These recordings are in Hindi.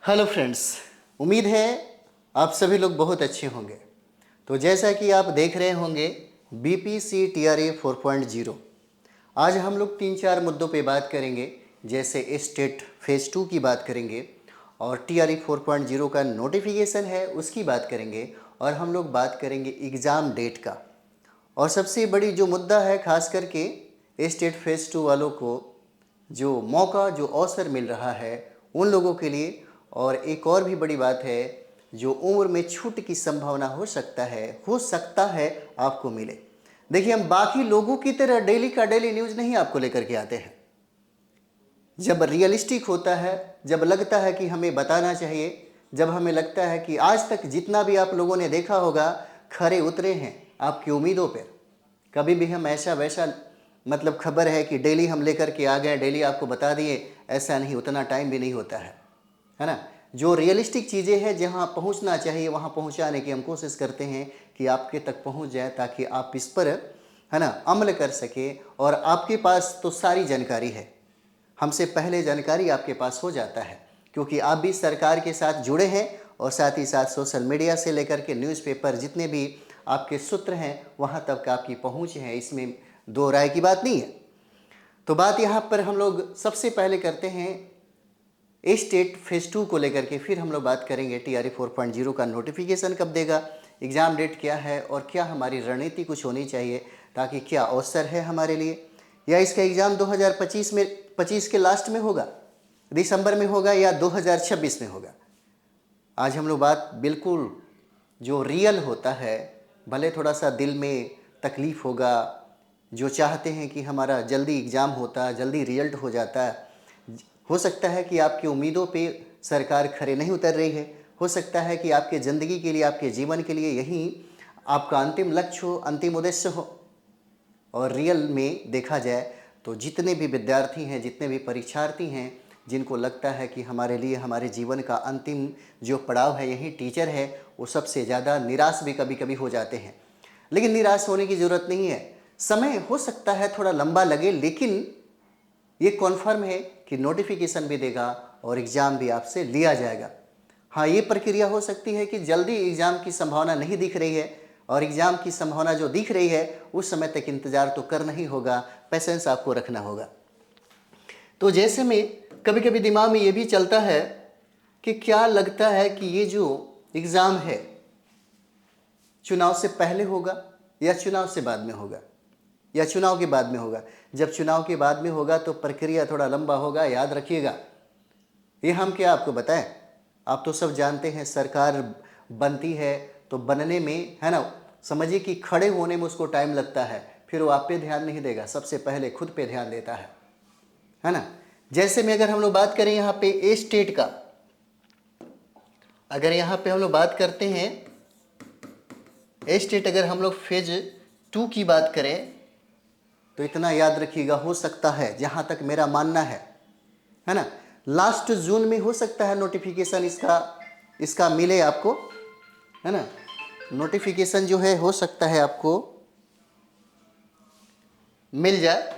हेलो फ्रेंड्स, उम्मीद है आप सभी लोग बहुत अच्छे होंगे। तो जैसा कि आप देख रहे होंगे BPC TRA 4.0। आज हम लोग 3-4 मुद्दों पे बात करेंगे, जैसे स्टेट फेज़ 2 की बात करेंगे और TRA 4.0 का नोटिफिकेशन है उसकी बात करेंगे और हम लोग बात करेंगे एग्ज़ाम डेट का। और सबसे बड़ी जो मुद्दा है, खास करके स्टेट फेज़ 2 वालों को जो मौका जो अवसर मिल रहा है उन लोगों के लिए। और एक और भी बड़ी बात है, जो उम्र में छूट की संभावना हो सकता है आपको मिले। देखिए, हम बाकी लोगों की तरह डेली का डेली न्यूज़ नहीं आपको लेकर के आते हैं। जब रियलिस्टिक होता है, जब लगता है कि हमें बताना चाहिए, जब हमें लगता है कि आज तक जितना भी आप लोगों ने देखा होगा खरे उतरे हैं आपकी उम्मीदों पर। कभी भी हम ऐसा वैसा मतलब खबर है कि डेली हम लेकर के आ गए, डेली आपको बता दिए, ऐसा नहीं, उतना टाइम भी नहीं होता है ना। जो रियलिस्टिक चीज़ें हैं, जहां पहुंचना चाहिए वहां पहुंचाने की हम कोशिश करते हैं कि आपके तक पहुंच जाए, ताकि आप इस पर है ना अमल कर सके। और आपके पास तो सारी जानकारी है, हमसे पहले जानकारी आपके पास हो जाता है, क्योंकि आप भी सरकार के साथ जुड़े हैं और साथ ही साथ सोशल मीडिया से लेकर के न्यूज़पेपर, जितने भी आपके सूत्र हैं वहाँ तक आपकी पहुँच है, इसमें दो राय की बात नहीं है। तो बात यहाँ पर हम लोग सबसे पहले करते हैं स्टेट फेज़ 2 को लेकर के, फिर हम लोग बात करेंगे TRA 4.0 का नोटिफिकेशन कब देगा, एग्ज़ाम डेट क्या है और क्या हमारी रणनीति कुछ होनी चाहिए, ताकि क्या अवसर है हमारे लिए, या इसका एग्ज़ाम 2025 के लास्ट में होगा, दिसंबर में होगा, या 2026 में होगा। आज हम लोग बात बिल्कुल जो रियल होता है, भले थोड़ा सा दिल में तकलीफ़ होगा, जो चाहते हैं कि हमारा जल्दी एग्ज़ाम होता, जल्दी रिजल्ट हो जाता। हो सकता है कि आपकी उम्मीदों पे सरकार खरे नहीं उतर रही है, हो सकता है कि आपके ज़िंदगी के लिए, आपके जीवन के लिए यही आपका अंतिम लक्ष्य हो, अंतिम उद्देश्य हो। और रियल में देखा जाए तो जितने भी विद्यार्थी हैं, जितने भी परीक्षार्थी हैं, जिनको लगता है कि हमारे लिए हमारे जीवन का अंतिम जो पड़ाव है यही टीचर है, वो सबसे ज़्यादा निराश भी कभी कभी हो जाते हैं। लेकिन निराश होने की ज़रूरत नहीं है। समय हो सकता है थोड़ा लंबा लगे, लेकिन ये कॉन्फर्म है कि नोटिफिकेशन भी देगा और एग्ज़ाम भी आपसे लिया जाएगा। हाँ, ये प्रक्रिया हो सकती है कि जल्दी एग्ज़ाम की संभावना नहीं दिख रही है, और एग्ज़ाम की संभावना जो दिख रही है उस समय तक इंतज़ार तो करना ही होगा, पेशेंस आपको रखना होगा। तो जैसे में कभी कभी दिमाग में ये भी चलता है कि क्या लगता है कि ये जो एग्ज़ाम है चुनाव से पहले होगा या चुनाव से बाद में होगा, या चुनाव के बाद में होगा। जब चुनाव के बाद में होगा तो प्रक्रिया थोड़ा लंबा होगा, याद रखिएगा। ये हम क्या आपको बताएं, आप तो सब जानते हैं, सरकार बनती है तो बनने में, है ना, समझिए कि खड़े होने में उसको टाइम लगता है, फिर वो आप पे ध्यान नहीं देगा, सबसे पहले खुद पे ध्यान देता है ना। जैसे में अगर हम लोग बात करें यहाँ पे स्टेट का, अगर यहाँ पे हम लोग बात करते हैं स्टेट, अगर हम लोग फेज 2 की बात करें तो इतना याद रखिएगा, हो सकता है जहाँ तक मेरा मानना है ना, लास्ट जून में हो सकता है नोटिफिकेशन इसका मिले आपको, है ना। नोटिफिकेशन जो है हो सकता है आपको मिल जाए,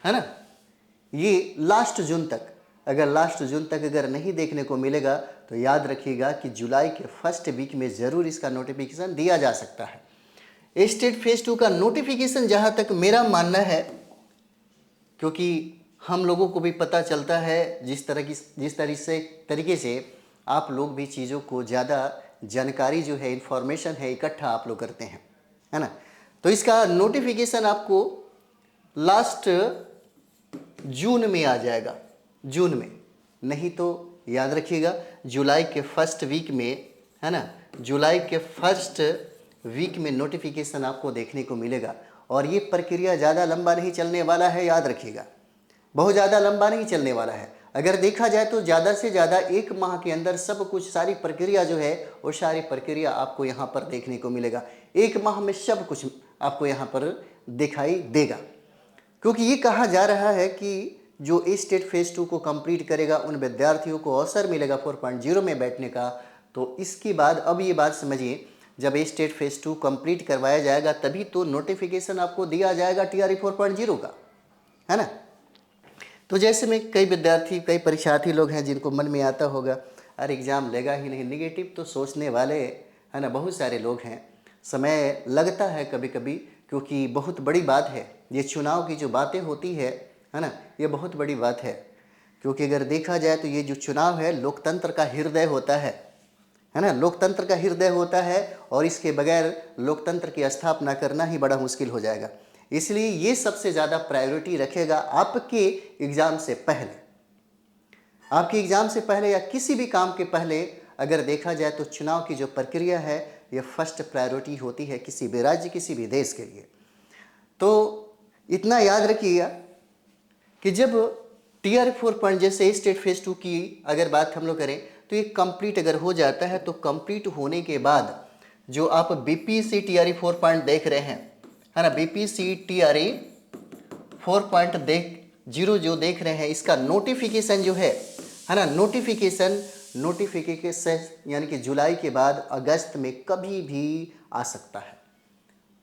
है ना। ये लास्ट जून तक, अगर लास्ट जून तक अगर नहीं देखने को मिलेगा तो याद रखिएगा कि जुलाई के फर्स्ट वीक में ज़रूर इसका नोटिफिकेशन दिया जा सकता है। स्टेट फेज़ 2 का नोटिफिकेशन, जहाँ तक मेरा मानना है, क्योंकि हम लोगों को भी पता चलता है जिस तरीके से आप लोग भी चीज़ों को ज़्यादा जानकारी जो है, इंफॉर्मेशन है, इकट्ठा आप लोग करते हैं, है ना। तो इसका नोटिफिकेशन आपको लास्ट जून में आ जाएगा, जून में नहीं तो याद रखिएगा जुलाई के फर्स्ट वीक में, है ना, जुलाई के फर्स्ट वीक में नोटिफिकेशन आपको देखने को मिलेगा। और ये प्रक्रिया ज़्यादा लंबा नहीं चलने वाला है, याद रखिएगा, बहुत ज़्यादा लंबा नहीं चलने वाला है। अगर देखा जाए तो ज़्यादा से ज़्यादा 1 माह के अंदर सब कुछ, सारी प्रक्रिया जो है वो सारी प्रक्रिया आपको यहाँ पर देखने को मिलेगा। 1 माह में सब कुछ आपको यहाँ पर दिखाई देगा, क्योंकि ये कहा जा रहा है कि जो स्टेट फेज़ 2 को कंप्लीट करेगा उन विद्यार्थियों को अवसर मिलेगा 4.0 में बैठने का। तो इसके बाद अब ये बात समझिए, जब स्टेट फेज़ 2 कंप्लीट करवाया जाएगा तभी तो नोटिफिकेशन आपको दिया जाएगा TRA 4.0 का, है ना। तो जैसे में कई विद्यार्थी, कई परीक्षार्थी लोग हैं जिनको मन में आता होगा, अरे एग्ज़ाम लेगा ही नहीं। निगेटिव तो सोचने वाले है ना बहुत सारे लोग हैं। समय लगता है कभी कभी, क्योंकि बहुत बड़ी बात है ये चुनाव की जो बातें होती है ना, ये बहुत बड़ी बात है। क्योंकि अगर देखा जाए तो ये जो चुनाव है लोकतंत्र का हृदय होता है ना, लोकतंत्र का हृदय होता है, और इसके बगैर लोकतंत्र की स्थापना करना ही बड़ा मुश्किल हो जाएगा। इसलिए ये सबसे ज़्यादा प्रायोरिटी रखेगा आपके एग्ज़ाम से पहले। आपके एग्ज़ाम से पहले या किसी भी काम के पहले अगर देखा जाए तो चुनाव की जो प्रक्रिया है ये फर्स्ट प्रायोरिटी होती है किसी भी राज्य, किसी भी देश के लिए। तो इतना याद रखिएगा कि जब टीआर 4 जैसे स्टेट फेज 2 की अगर बात हम लोग करें तो ये कंप्लीट अगर हो जाता है, तो कंप्लीट होने के बाद जो आप बीपीसी टीआरई 4 देख रहे हैं है ना, बीपीसी टीआरई 4.0 जो देख रहे हैं, इसका नोटिफिकेशन जो है ना, नोटिफिकेशन यानी कि जुलाई के बाद अगस्त में कभी भी आ सकता है,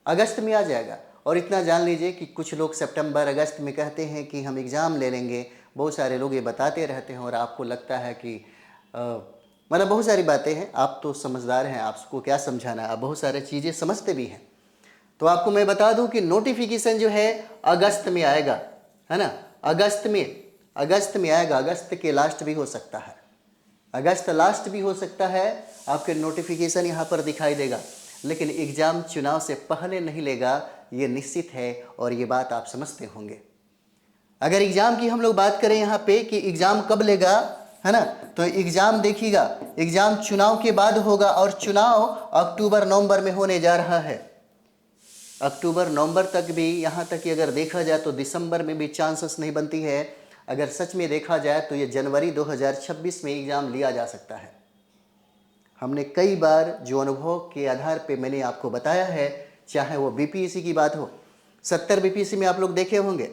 अगस्त में आ जाएगा। और इतना जान लीजिए कि कुछ लोग सितंबर अगस्त में कहते हैं कि हम एग्ज़ाम ले लेंगे, बहुत सारे लोग ये बताते रहते हैं और आपको लगता है कि मतलब बहुत सारी बातें हैं। आप तो समझदार हैं, आपको क्या समझाना है, आप बहुत सारी चीज़ें समझते भी हैं। तो आपको मैं बता दूं कि नोटिफिकेशन जो है अगस्त में आएगा, है ना, अगस्त में आएगा। अगस्त के लास्ट भी हो सकता है, अगस्त लास्ट भी हो सकता है, आपके नोटिफिकेशन यहाँ पर दिखाई देगा। लेकिन एग्ज़ाम चुनाव से पहले नहीं लेगा, ये निश्चित है, और ये बात आप समझते होंगे। अगर एग्ज़ाम की हम लोग बात करें यहाँ पे कि एग्ज़ाम कब लेगा, है ना, तो एग्ज़ाम देखिएगा, एग्ज़ाम चुनाव के बाद होगा, और चुनाव अक्टूबर नवंबर में होने जा रहा है। अक्टूबर नवंबर तक भी, यहाँ तक कि अगर देखा जाए तो दिसंबर में भी चांसेस नहीं बनती है। अगर सच में देखा जाए तो ये जनवरी 2026 में एग्ज़ाम लिया जा सकता है। हमने कई बार जो अनुभव के आधार पे मैंने आपको बताया है, चाहे वो बीपीएससी की बात हो, 70 बीपीएससी में आप लोग देखे होंगे,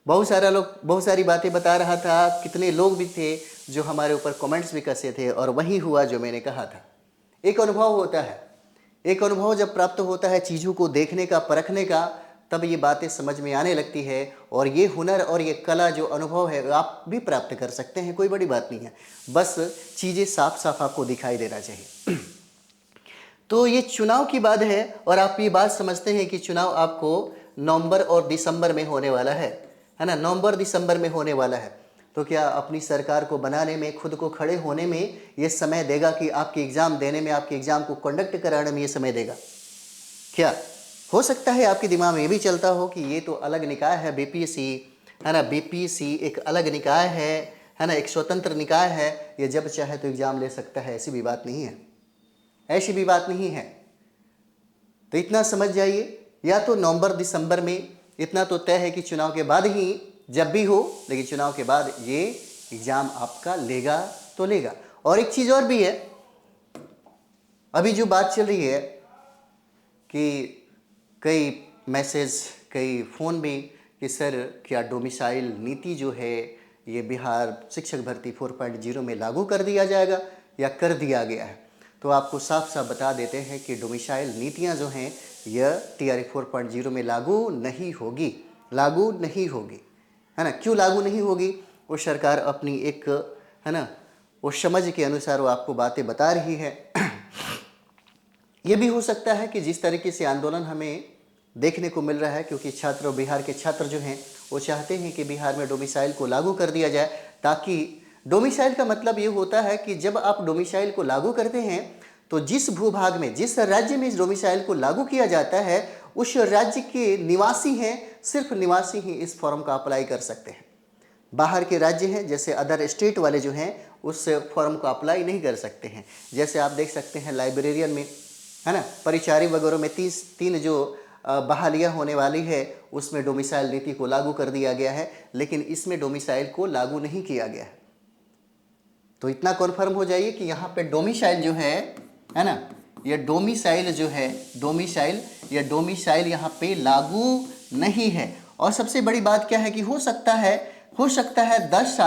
बहुत सारा लोग बहुत सारी बातें बता रहा था, कितने लोग भी थे जो हमारे ऊपर कमेंट्स भी कसे थे, और वही हुआ जो मैंने कहा था। एक अनुभव होता है, एक अनुभव जब प्राप्त होता है चीज़ों को देखने का, परखने का, तब ये बातें समझ में आने लगती है। और ये हुनर और ये कला जो अनुभव है आप भी प्राप्त कर सकते हैं, कोई बड़ी बात नहीं है, बस चीज़ें साफ साफ आपको दिखाई देना चाहिए। तो ये चुनाव की बात है, और आप ये बात समझते हैं कि चुनाव आपको नवंबर और दिसंबर में होने वाला है ना, नवंबर दिसंबर में होने वाला है। तो क्या अपनी सरकार को बनाने में, खुद को खड़े होने में ये समय देगा कि आपके एग्ज़ाम देने में, आपके एग्ज़ाम को कंडक्ट कराने में ये समय देगा? क्या हो सकता है आपके दिमाग में ये भी चलता हो कि ये तो अलग निकाय है बीपीएससी, है ना, बीपीएससी एक अलग निकाय है ना, एक स्वतंत्र निकाय है, ये जब चाहे तो एग्ज़ाम ले सकता है। ऐसी भी बात नहीं है, ऐसी भी बात नहीं है। तो इतना समझ जाइए, या तो नवंबर दिसंबर में, इतना तो तय है कि चुनाव के बाद ही जब भी हो, लेकिन चुनाव के बाद ये एग्ज़ाम आपका लेगा तो लेगा। और एक चीज़ और भी है, अभी जो बात चल रही है कि कई मैसेज, कई फ़ोन भी कि सर क्या डोमिसाइल नीति जो है ये बिहार शिक्षक भर्ती 4.0 में लागू कर दिया जाएगा या कर दिया गया है? तो आपको साफ साफ बता देते हैं कि डोमिसाइल नीतियां जो हैं यह टीआरई 4.0 में लागू नहीं होगी, लागू नहीं होगी, है ना। क्यों लागू नहीं होगी? वो सरकार अपनी एक, है ना, वो समझ के अनुसार वो आपको बातें बता रही है। ये भी हो सकता है कि जिस तरीके से आंदोलन हमें देखने को मिल रहा है, क्योंकि छात्र, बिहार के छात्र जो हैं वो चाहते हैं कि बिहार में डोमिसाइल को लागू कर दिया जाए, ताकि डोमिसाइल का मतलब ये होता है कि जब आप डोमिसाइल को लागू करते हैं तो जिस भूभाग में, जिस राज्य में इस डोमिसाइल को लागू किया जाता है, उस राज्य के निवासी हैं, सिर्फ निवासी ही इस फॉर्म का अप्लाई कर सकते हैं। बाहर के राज्य हैं जैसे अदर स्टेट वाले जो हैं उस फॉर्म को अप्लाई नहीं कर सकते हैं। जैसे आप देख सकते हैं लाइब्रेरियन में, है ना, परिचारी वगैरह में 3 जो बहालियाँ होने वाली है उसमें डोमिसाइल नीति को लागू कर दिया गया है, लेकिन इसमें डोमिसाइल को लागू नहीं किया गया है। तो इतना कन्फर्म हो जाइए कि यहाँ पे डोमिसाइल जो है ना, ये डोमिसाइल जो है, डोमिसाइल, ये डोमिसाइल यहाँ पे लागू नहीं है। और सबसे बड़ी बात क्या है कि हो सकता है 10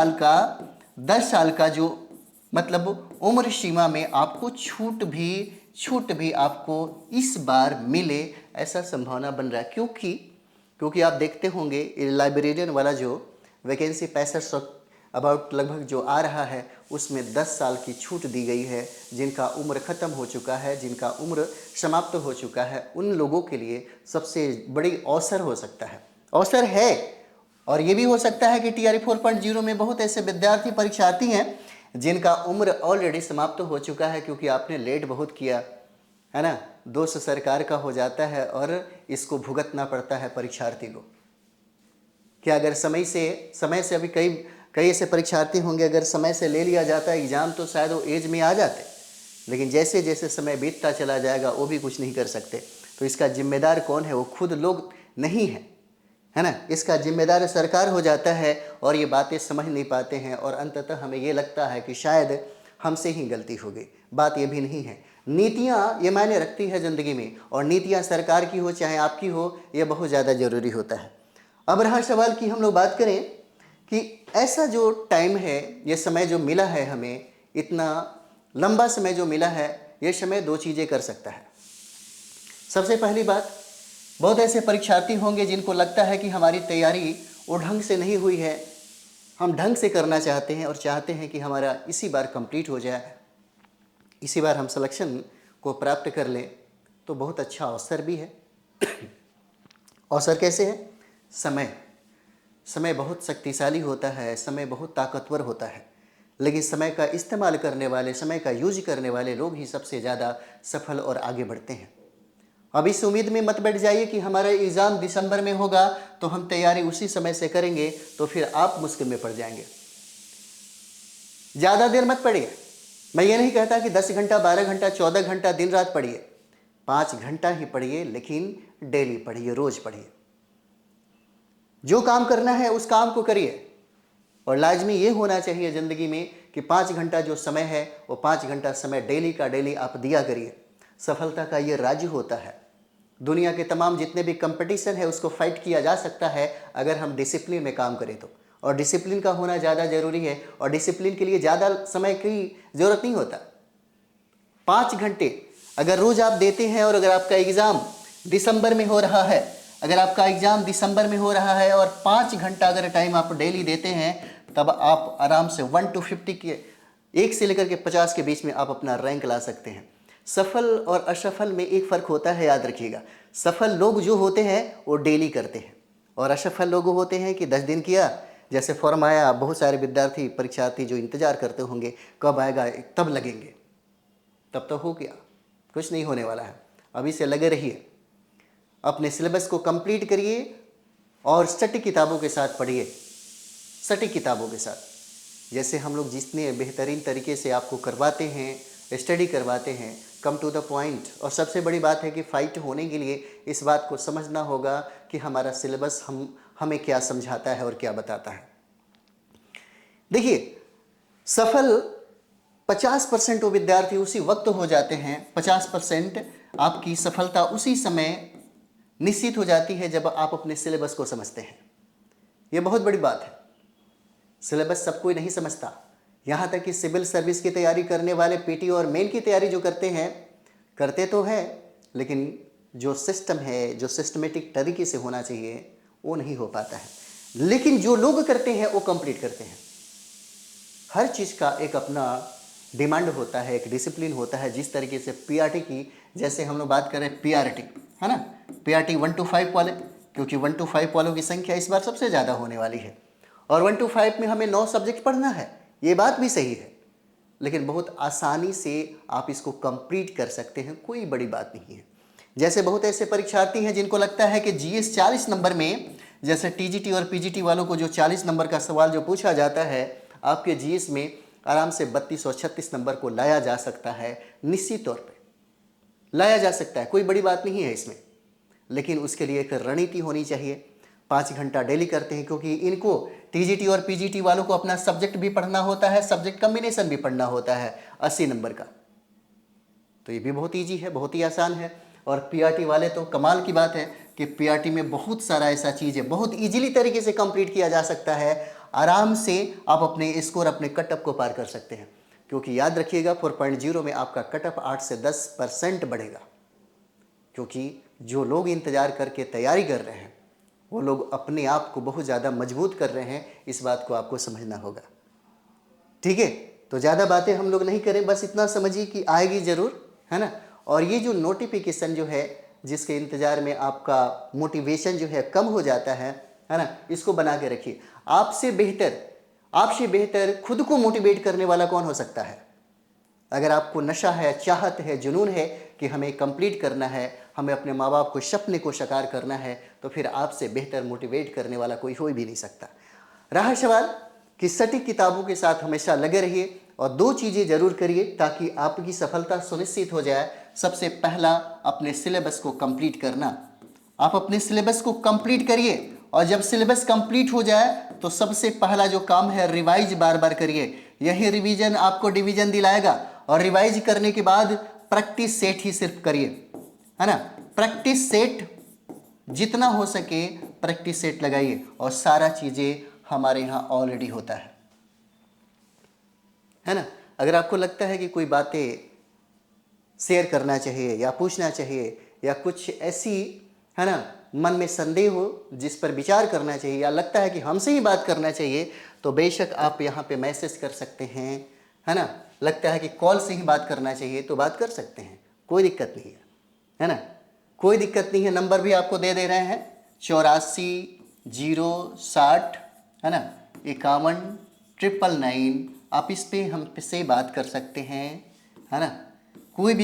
साल का जो मतलब उम्र सीमा में आपको छूट भी आपको इस बार मिले, ऐसा संभावना बन रहा है। क्योंकि आप देखते होंगे लाइब्रेरियन वाला जो वैकेंसी अबाउट लगभग जो आ रहा है उसमें 10 साल की छूट दी गई है। जिनका उम्र ख़त्म हो चुका है, जिनका उम्र समाप्त हो चुका है, उन लोगों के लिए सबसे बड़ी अवसर हो सकता है, अवसर है। और ये भी हो सकता है कि TRE 4.0 में बहुत ऐसे विद्यार्थी परीक्षार्थी हैं जिनका उम्र ऑलरेडी समाप्त हो चुका है, क्योंकि आपने लेट बहुत किया है ना। दोष सरकार का हो जाता है और इसको भुगतना पड़ता है परीक्षार्थी को। क्या अगर समय से अभी कई ऐसे परीक्षार्थी होंगे, अगर समय से ले लिया जाता एग्ज़ाम तो शायद वो एज में आ जाते, लेकिन जैसे जैसे समय बीतता चला जाएगा वो भी कुछ नहीं कर सकते। तो इसका जिम्मेदार कौन है? वो खुद लोग नहीं है ना। इसका जिम्मेदार सरकार हो जाता है और ये बातें समझ नहीं पाते हैं और अंततः हमें ये लगता है कि शायद हमसे ही गलती हो गई। बात ये भी नहीं है। नीतियाँ ये मायने रखती है ज़िंदगी में, और नीतियाँ सरकार की हो चाहे आपकी हो, ये बहुत ज़्यादा ज़रूरी होता है। अब रहा सवाल कि हम लोग बात करें कि ऐसा जो टाइम है, ये समय जो मिला है हमें, इतना लंबा समय जो मिला है, ये समय दो चीज़ें कर सकता है। सबसे पहली बात, बहुत ऐसे परीक्षार्थी होंगे जिनको लगता है कि हमारी तैयारी वो ढंग से नहीं हुई है, हम ढंग से करना चाहते हैं और चाहते हैं कि हमारा इसी बार कंप्लीट हो जाए, इसी बार हम सिलेक्शन को प्राप्त कर लें। तो बहुत अच्छा अवसर भी है। अवसर कैसे है? समय बहुत शक्तिशाली होता है, समय बहुत ताकतवर होता है, लेकिन समय का इस्तेमाल करने वाले, समय का यूज करने वाले लोग ही सबसे ज़्यादा सफल और आगे बढ़ते हैं। अब इस उम्मीद में मत बैठ जाइए कि हमारा एग्ज़ाम दिसंबर में होगा तो हम तैयारी उसी समय से करेंगे, तो फिर आप मुश्किल में पड़ जाएंगे। ज़्यादा देर मत पढ़िए। मैं ये नहीं कहता कि 10 घंटा, 12 घंटा, 14 घंटा दिन रात पढ़िए। 5 घंटा ही पढ़िए, लेकिन डेली पढ़िए, रोज़ पढ़िए। जो काम करना है उस काम को करिए। और लाजमी ये होना चाहिए ज़िंदगी में कि 5 घंटा जो समय है वो 5 घंटा समय डेली का डेली आप दिया करिए। सफलता का ये राज होता है। दुनिया के तमाम जितने भी कंपटीशन है उसको फाइट किया जा सकता है अगर हम डिसिप्लिन में काम करें तो। और डिसिप्लिन का होना ज़्यादा ज़रूरी है, और डिसिप्लिन के लिए ज़्यादा समय की ज़रूरत नहीं होता। 5 घंटे अगर रोज़ आप देते हैं, और अगर आपका एग्ज़ाम दिसंबर में हो रहा है, अगर आपका एग्ज़ाम दिसंबर में हो रहा है और 5 घंटा अगर टाइम आप डेली देते हैं, तब आप आराम से 1 to 50 के 1 से लेकर के 50 के बीच में आप अपना रैंक ला सकते हैं। सफल और असफल में एक फ़र्क होता है, याद रखिएगा। सफल लोग जो होते हैं वो डेली करते हैं, और असफल लोग होते हैं कि 10 दिन किया, जैसे फॉर्म आया, बहुत सारे विद्यार्थी परीक्षार्थी जो इंतज़ार करते होंगे कब आएगा तब लगेंगे, तब तो हो गया, कुछ नहीं होने वाला है। अभी से लगे रहिए, अपने सिलेबस को कंप्लीट करिए और सटीक किताबों के साथ पढ़िए, सटीक किताबों के साथ। जैसे हम लोग जितने बेहतरीन तरीके से आपको करवाते हैं, स्टडी करवाते हैं, कम टू द पॉइंट। और सबसे बड़ी बात है कि फ़ाइट होने के लिए इस बात को समझना होगा कि हमारा सिलेबस हमें क्या समझाता है और क्या बताता है। देखिए, सफल 50% वो विद्यार्थी उसी वक्त हो जाते हैं, 50% आपकी सफलता उसी समय निश्चित हो जाती है जब आप अपने सिलेबस को समझते हैं। ये बहुत बड़ी बात है। सिलेबस सब कोई नहीं समझता। यहाँ तक कि सिविल सर्विस की तैयारी करने वाले पीटी और मेन की तैयारी जो करते तो हैं, लेकिन जो सिस्टम है, जो सिस्टमेटिक तरीके से होना चाहिए, वो नहीं हो पाता है। लेकिन जो लोग करते हैं वो कंप्लीट करते हैं। हर चीज़ का एक अपना डिमांड होता है, एक डिसिप्लिन होता है। जिस तरीके से पीआरटी की, जैसे हम लोग बात करें पीआरटी, है ना, पीआरटी 1 to 5 वाले, क्योंकि 1 to 5 वालों की संख्या इस बार सबसे ज़्यादा होने वाली है, और 1 to 5 में हमें 9 सब्जेक्ट पढ़ना है। ये बात भी सही है, लेकिन बहुत आसानी से आप इसको कंप्लीट कर सकते हैं, कोई बड़ी बात नहीं है। जैसे बहुत ऐसे परीक्षार्थी हैं जिनको लगता है कि जीएस 40 नंबर में, जैसे टीजीटी और पीजीटी वालों को जो 40 नंबर का सवाल जो पूछा जाता है, आपके जीएस में आराम से 32 और 36 नंबर को लाया जा सकता है। निश्चित तौर पे लाया जा सकता है, कोई बड़ी बात नहीं है इसमें, लेकिन उसके लिए एक रणनीति होनी चाहिए। 5 घंटा डेली करते हैं, क्योंकि इनको टीजीटी और पीजीटी वालों को अपना सब्जेक्ट भी पढ़ना होता है, सब्जेक्ट कम्बिनेशन भी पढ़ना होता है 80 नंबर का। तो ये भी बहुत ईजी है, बहुत ही आसान है। और पीआरटी वाले तो कमाल की बात है कि पीआरटी में बहुत सारा ऐसा चीज़ है, बहुत ईजिली तरीके से कंप्लीट किया जा सकता है। आराम से आप अपने स्कोर, अपने कटअप को पार कर सकते हैं, क्योंकि याद रखिएगा 4.0 में आपका कटअप 8 से 10% बढ़ेगा। क्योंकि जो लोग इंतज़ार करके तैयारी कर रहे हैं वो लोग अपने आप को बहुत ज़्यादा मजबूत कर रहे हैं, इस बात को आपको समझना होगा। ठीक है, तो ज़्यादा बातें हम लोग नहीं करें, बस इतना समझिए कि आएगी ज़रूर, है ना। और ये जो नोटिफिकेशन जो है, जिसके इंतज़ार में आपका मोटिवेशन जो है कम हो जाता है ना, इसको बना के रखिए। आपसे बेहतर खुद को मोटिवेट करने वाला कौन हो सकता है? अगर आपको नशा है, चाहत है, जुनून है कि हमें कंप्लीट करना है, हमें अपने माँ बाप को सपने को साकार करना है, तो फिर आपसे बेहतर मोटिवेट करने वाला कोई हो भी नहीं सकता। रहा सवाल कि सटीक किताबों के साथ हमेशा लगे रहिए और दो चीज़ें जरूर करिए ताकि आपकी सफलता सुनिश्चित हो जाए। सबसे पहला, अपने सिलेबस को कंप्लीट करना। आप अपने सिलेबस को कंप्लीट करिए और जब सिलेबस कंप्लीट हो जाए तो सबसे पहला जो काम है, रिवाइज बार बार करिए। यही रिवीजन आपको डिवीजन दिलाएगा। और रिवाइज करने के बाद प्रैक्टिस सेट ही सिर्फ करिए, है ना। प्रैक्टिस सेट जितना हो सके प्रैक्टिस सेट लगाइए और सारा चीज़ें हमारे यहाँ ऑलरेडी होता है ना। अगर आपको लगता है कि कोई बातें शेयर करना चाहिए या पूछना चाहिए या कुछ ऐसी, है ना, मन में संदेह हो जिस पर विचार करना चाहिए या लगता है कि हमसे ही बात करना चाहिए, तो बेशक आप यहाँ पे मैसेज कर सकते हैं, है ना। लगता है कि कॉल से ही बात करना चाहिए तो बात कर सकते हैं, कोई दिक्कत नहीं है ना। कोई दिक्कत नहीं है। नंबर भी आपको दे रहे हैं, 84 060, है ना, 51 999। आप इस पे हमसे बात कर सकते हैं, है ना। कोई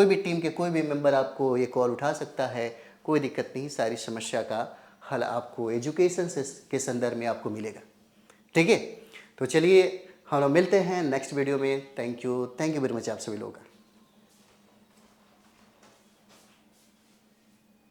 भी टीम के कोई भी मेंबर आपको ये कॉल उठा सकता है, कोई दिक्कत नहीं। सारी समस्या का हल आपको एजुकेशन के संदर्भ में आपको मिलेगा, ठीक है। तो चलिए हम लोग मिलते हैं नेक्स्ट वीडियो में। थैंक यू वेरी मच आप सभी लोगों का।